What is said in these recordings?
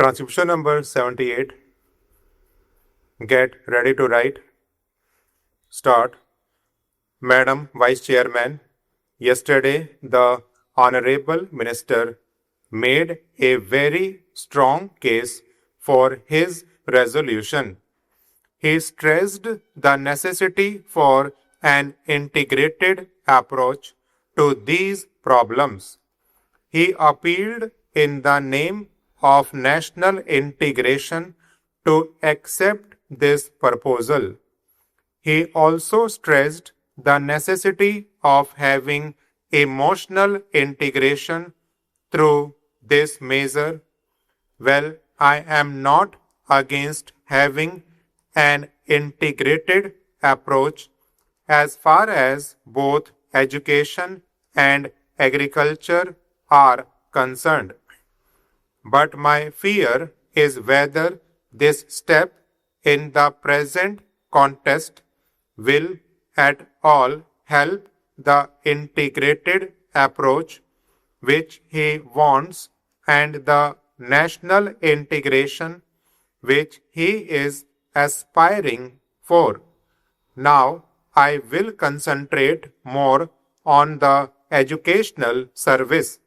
Transcription number 78. Get ready to write. Start. Madam Vice Chairman, yesterday the Honorable Minister made a very strong case for his resolution. He stressed the necessity for an integrated approach to these problems. He appealed in the name of national integration to accept this proposal. He also stressed the necessity of having emotional integration through this measure. Well, I am not against having an integrated approach as far as both education and agriculture are concerned. But my fear is whether this step in the present context will at all help the integrated approach which he wants and the national integration which he is aspiring for. Now I will concentrate more on the educational service.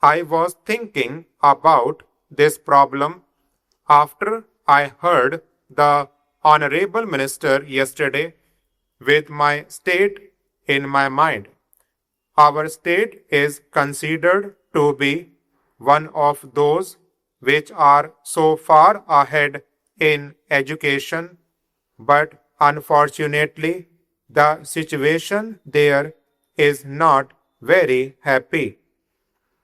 I was thinking about this problem after I heard the Honorable Minister yesterday with my state in my mind. Our state is considered to be one of those which are so far ahead in education, but unfortunately the situation there is not very happy.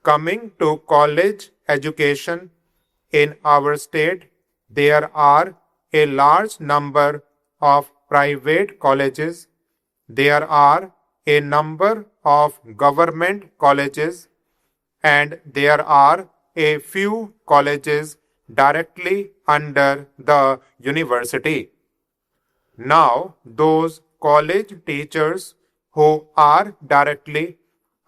Coming to college education in our state, there are a large number of private colleges. There are a number of government colleges, and there are a few colleges directly under the university. Now, those college teachers who are directly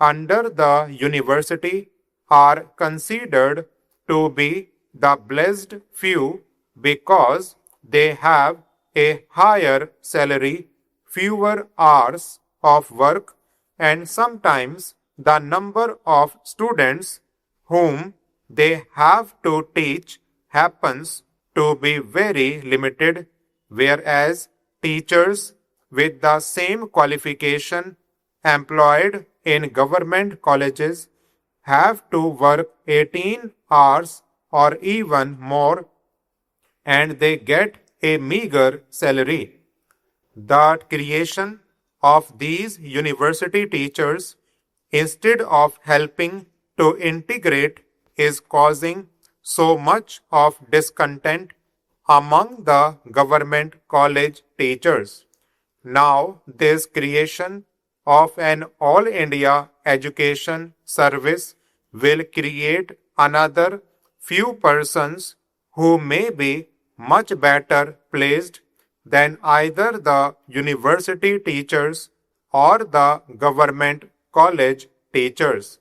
under the university are considered to be the blessed few because they have a higher salary, fewer hours of work, and sometimes the number of students whom they have to teach happens to be very limited, whereas teachers with the same qualification employed in government colleges have to work 18 hours or even more, and they get a meager salary. The creation of these university teachers, instead of helping to integrate, is causing so much of discontent among the government college teachers. Now, this creation of an all India education service will create another few persons who may be much better placed than either the university teachers or the government college teachers.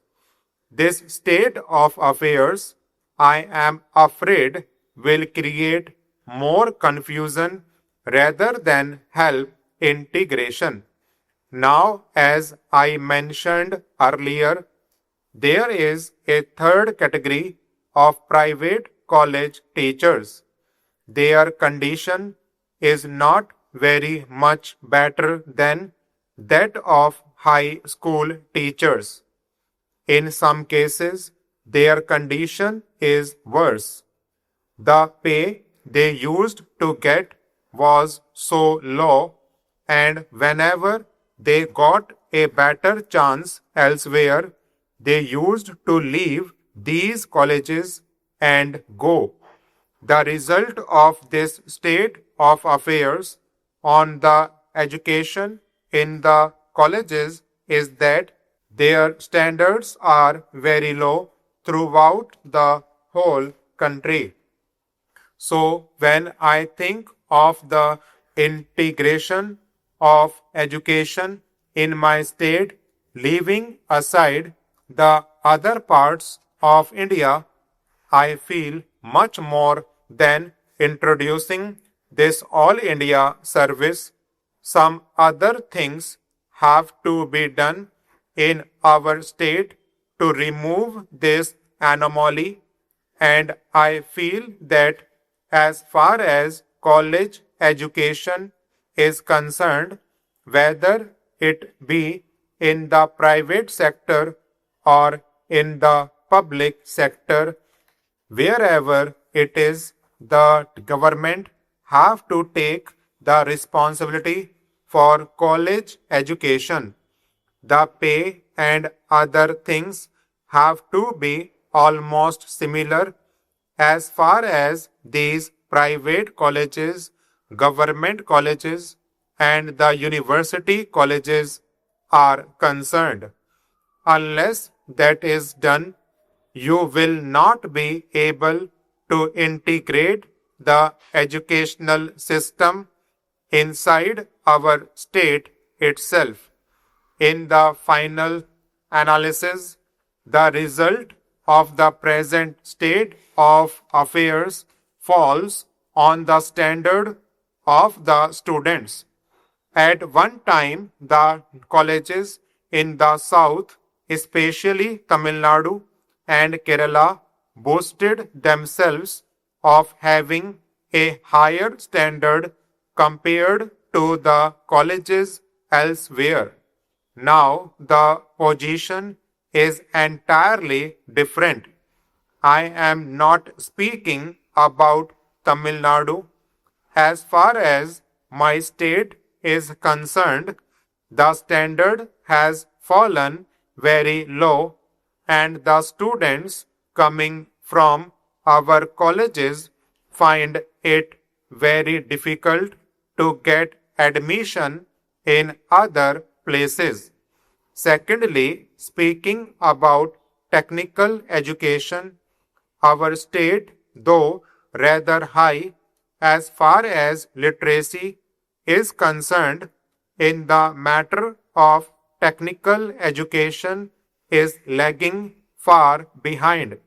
This state of affairs, I am afraid, will create more confusion rather than help integration. Now, as I mentioned earlier, there is a third category of private college teachers. Their condition is not very much better than that of high school teachers. In some cases, their condition is worse. The pay they used to get was so low, and whenever they got a better chance elsewhere, they used to leave these colleges and go. The result of this state of affairs on the education in the colleges is that their standards are very low throughout the whole country. So, when I think of the integration of education in my state, leaving aside the other parts of India, I feel much more than introducing this All India service. Some other things have to be done in our state to remove this anomaly, and I feel that as far as college education is concerned, whether it be in the private sector or in the public sector, wherever it is, the government have to take the responsibility for college education. The pay and other things have to be almost similar as far as these private colleges, government colleges, and the university colleges are concerned. Unless that is done, you will not be able to integrate the educational system inside our state itself. In the final analysis, the result of the present state of affairs falls on the standard of the students. At one time, the colleges in the south, especially Tamil Nadu and Kerala, boasted themselves of having a higher standard compared to the colleges elsewhere. Now the position is entirely different. I am not speaking about Tamil Nadu. As far as my state is concerned, the standard has fallen very low, and the students coming from our colleges find it very difficult to get admission in other places. Secondly, speaking about technical education, our state, though rather high as far as literacy is concerned, in the matter of technical education is lagging far behind.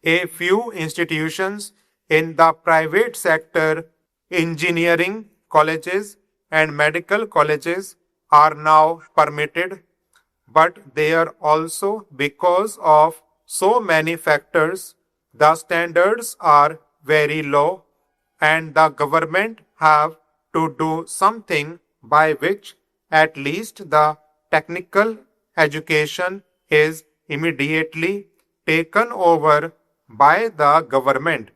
A few institutions in the private sector, engineering colleges and medical colleges, are now permitted, but they are also, because of so many factors, the standards are very low, and the government have to do something by which at least the technical education is immediately taken over by the government.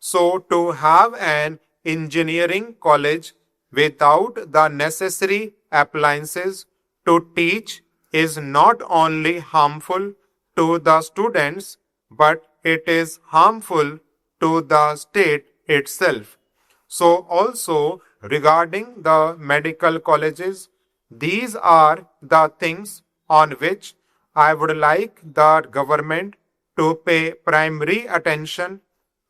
So to have an engineering college without the necessary appliances to teach is not only harmful to the students, but it is harmful to the state itself. So also regarding the medical colleges, these are the things on which I would like the government to pay primary attention,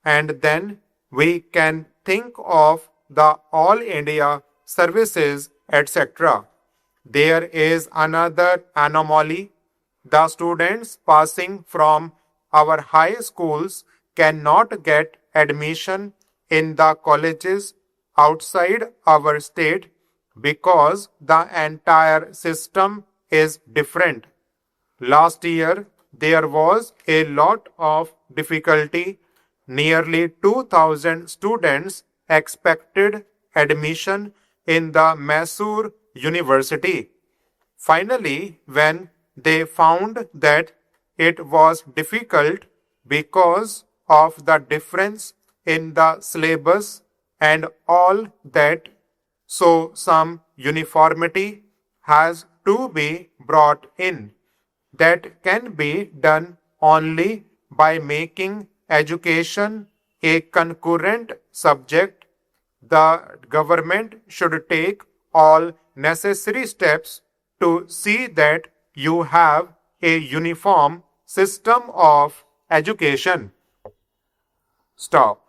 and then we can think of the All India services, etc. There is another anomaly. The students passing from our high schools cannot get admission in the colleges outside our state because the entire system is different. Last year, there was a lot of difficulty. Nearly 2,000 students expected admission in the Mysore University. Finally, when they found that it was difficult because of the difference in the syllabus and all that, so some uniformity has to be brought in. That can be done only by making education a concurrent subject. The government should take all necessary steps to see that you have a uniform system of education. Stop.